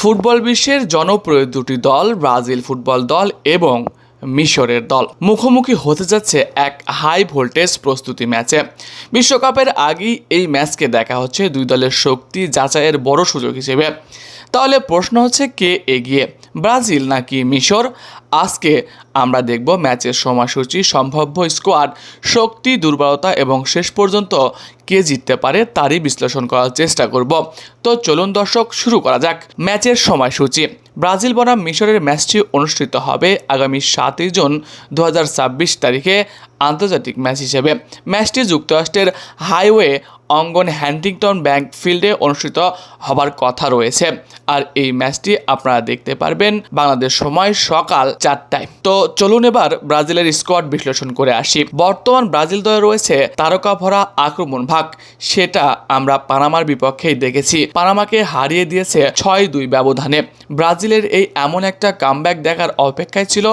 Football বিশ্বের জনপ্রিয় দুটি দল ব্রাজিল ফুটবল দল এবং মিশরের দল মুখোমুখি হতে যাচ্ছে এক হাই ভোল্টেজ প্রস্তুতি ম্যাচে। বিশ্বকাপের আগেই এই ম্যাচকে দেখা হচ্ছে দুই দলের শক্তি যাচাইয়ের বড় সুযোগ হিসেবে। তাহলে প্রশ্ন হচ্ছে, কে এগিয়ে, ব্রাজিল নাকি মিশর? আজকে আমরা দেখব ম্যাচের সময়সূচি, সম্ভাব্য স্কোয়াড, শক্তি, দুর্বলতা এবং শেষ পর্যন্ত কে জিততে পারে তারই বিশ্লেষণ করার চেষ্টা করব। তো চলুন দর্শক, শুরু করা যাক। ম্যাচের সময়সূচি। ব্রাজিল বনাম মিশরের ম্যাচটি অনুষ্ঠিত হবে আগামী 7 জুন 2026 তারিখে আন্তর্জাতিক ম্যাচ হিসেবে। ম্যাচটি যুক্তরাষ্ট্রের হাইওয়ে অঙ্গন হ্যান্টিংটন ব্যাংক ফিল্ডে অনুষ্ঠিত হবার কথা রয়েছে। আর এই ম্যাচটি আপনারা দেখতে পারবেন বাংলাদেশ সময় সকাল 4টায়। তো চলুন এবার ব্রাজিলের স্কোয়াড বিশ্লেষণ করে আসি। বর্তমান ব্রাজিল দলে রয়েছে তারকা ভরা আক্রমণ ভাগ, সেটা আমরা পানামার বিপক্ষেই দেখেছি। পানামাকে হারিয়ে দিয়েছে 6-2 ব্যবধানে। ব্রাজিলের এই এমন একটা কামব্যাক দেখার অপেক্ষায় ছিল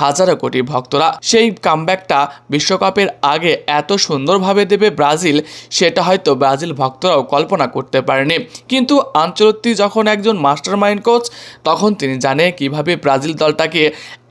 হাজারো কোটি ভক্তরা। সেই কামব্যাকটা বিশ্বকাপের আগে এত সুন্দরভাবে দেবে ব্রাজিল, সেটা হয়তো ব্রাজিল ভক্তরাও কল্পনা করতে পারেনি। কিন্তু আনচেলত্তি যখন একজন মাস্টার মাইন্ড কোচ, তখন তিনি জানে কিভাবে ব্রাজিল দলটাকে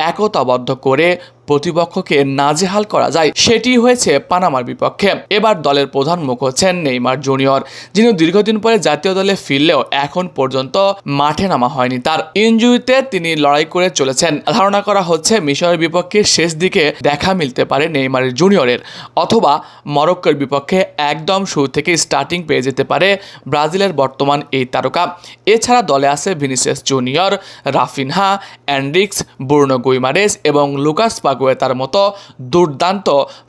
একতাবদ্ধ করে প্রতিপক্ষকে নাজেহাল করা যায়। সেটি হয়েছে পানামার বিপক্ষে। এবার দলের প্রধান মুখ হচ্ছেন নেইমার জুনিয়র, যিনি দীর্ঘদিন পরে জাতীয় দলে ফিরলেও এখন পর্যন্ত মাঠে নামা হয়নি তার। ইনজুরিতে তিনি লড়াই করে চলেছেন। ধারণা করা হচ্ছে মিশরের বিপক্ষে শেষ দিকে দেখা মিলতে পারে নেইমার জুনিয়রের, অথবা মরক্কোর বিপক্ষে একদম শুরু থেকে স্টার্টিং পেয়ে যেতে পারে ব্রাজিলের বর্তমান এই তারকা। এছাড়া দলে আছে Vinicius Junior, Raphinha, Endrick, Bruno Guimaraes এবং লুকাস পাগুয়েতার মতো দুর্দান্ত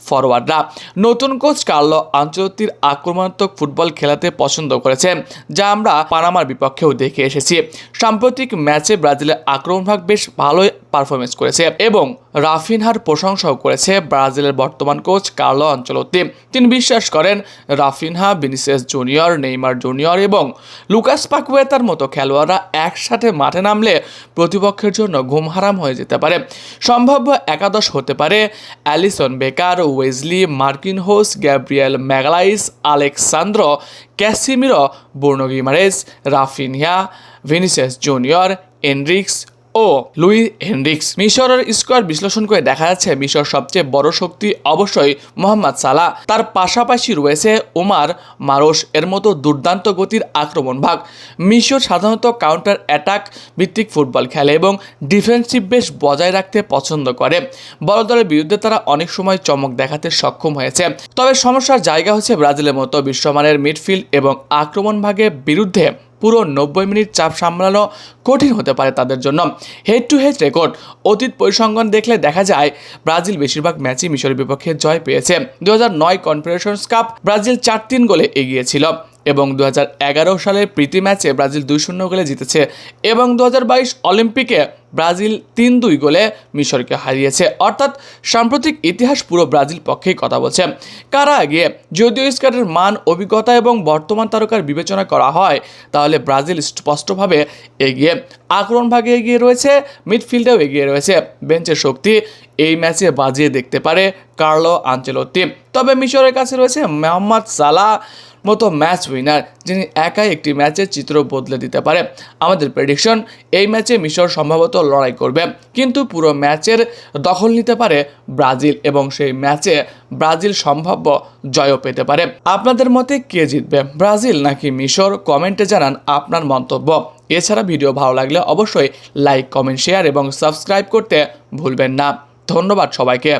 ফরওয়ার্ডরা। নতুন কোচ কার্লো আনচেলত্তির আক্রমণাত্মক ফুটবল খেলাতে পছন্দ করেছে, যা আমরা পানামার বিপক্ষেও দেখে এসেছি। সাম্প্রতিক ম্যাচে ব্রাজিলের আক্রমণভাগ বেশ ভালোই পারফরমেন্স করেছে এবং রাফিনহার প্রশংসাও করেছে ব্রাজিলের বর্তমান কোচ কার্লো আনচেলত্তি। তিনি বিশ্বাস করেন Raphinha, Vinicius junior, Neymar junior এবং লুকাস পাকুয়েতার মতো খেলোয়াড়রা একসাথে মাঠে নামলে প্রতিপক্ষের জন্য ঘুম হারাম হয়ে যেতে পারে। সম্ভাব্য একাদশ হতে পারে Alisson Becker, Wesley, Marquinhos, Gabriel Magalhaes, Alexsandro, Casemiro, Bruno Guimaraes, Raphinha, Vinicius Junior, Endrick ও লুই হেনরিক্স। মিশরের স্কোয়াড বিশ্লেষণ করে দেখা যাচ্ছে মিশর সবচেয়ে বড় শক্তি অবশ্যই মোহাম্মদ সালাহ। তার পাশাপাশি রয়েছে ওমার মারোশ এর মতো দুর্দান্ত গতির আক্রমণ ভাগ। মিশর সাধারণত কাউন্টার অ্যাটাক ভিত্তিক ফুটবল খেলে এবং ডিফেন্সিভ বেশ বজায় রাখতে পছন্দ করে। বড় দলের বিরুদ্ধে তারা অনেক সময় চমক দেখাতে সক্ষম হয়েছে। তবে সমস্যার জায়গা হচ্ছে ব্রাজিলের মতো বিশ্বমানের মিডফিল্ড এবং আক্রমণ ভাগের বিরুদ্ধে পুরো 90 মিনিট চাপ সামলানো কঠিন হতে পারে তাদের জন্য। হেড টু হেড রেকর্ড, অতীত পরিসংখ্যান দেখলে দেখা যায় ব্রাজিল বেশিরভাগ ম্যাচই মিশরের বিপক্ষে জয় পেয়েছে। 2009 কনফেডারেশনস কাপ ব্রাজিল 4-3 গোলে এগিয়ে ছিল এবং 2011 সালের প্রীতি ম্যাচে ব্রাজিল 2-0 গোলে জিতেছে এবং 2022 অলিম্পিকে ব্রাজিল 3-2 গোলে মিশরকে হারিয়েছে। অর্থাৎ সাম্প্রতিক ইতিহাস পুরো ব্রাজিল পক্ষেই কথা বলছে। কারা এগিয়ে? যদিও স্কোয়াডের মান, অভিজ্ঞতা এবং বর্তমান তারকার বিবেচনা করা হয়, তাহলে ব্রাজিল স্পষ্টভাবে এগিয়ে। আক্রমণ ভাগে এগিয়ে রয়েছে, মিডফিল্ডেও এগিয়ে রয়েছে। বেঞ্চের শক্তি এই ম্যাচে বাজিয়ে দেখতে পারে কার্লো আনচেলত্তি। তবে মিশরের কাছে রয়েছে মোহাম্মদ সালাহ মতো ম্যাচ উইনার, যিনি একাই একটি ম্যাচের চিত্র বদলে দিতে পারে। আমাদের প্রেডিকশন, এই ম্যাচে মিশর সম্ভবত লড়াই করবে, কিন্তু পুরো ম্যাচের দখল নিতে পারে ব্রাজিল এবং সেই ম্যাচে ব্রাজিল সম্ভাব্য জয়ও পেতে পারে। আপনাদের মতে কে জিতবে, ব্রাজিল নাকি মিশর? কমেন্টে জানান আপনার মন্তব্য। এছাড়া ভিডিও ভালো লাগলে অবশ্যই লাইক, কমেন্ট, শেয়ার এবং সাবস্ক্রাইব করতে ভুলবেন না। ধন্যবাদ সবাইকে।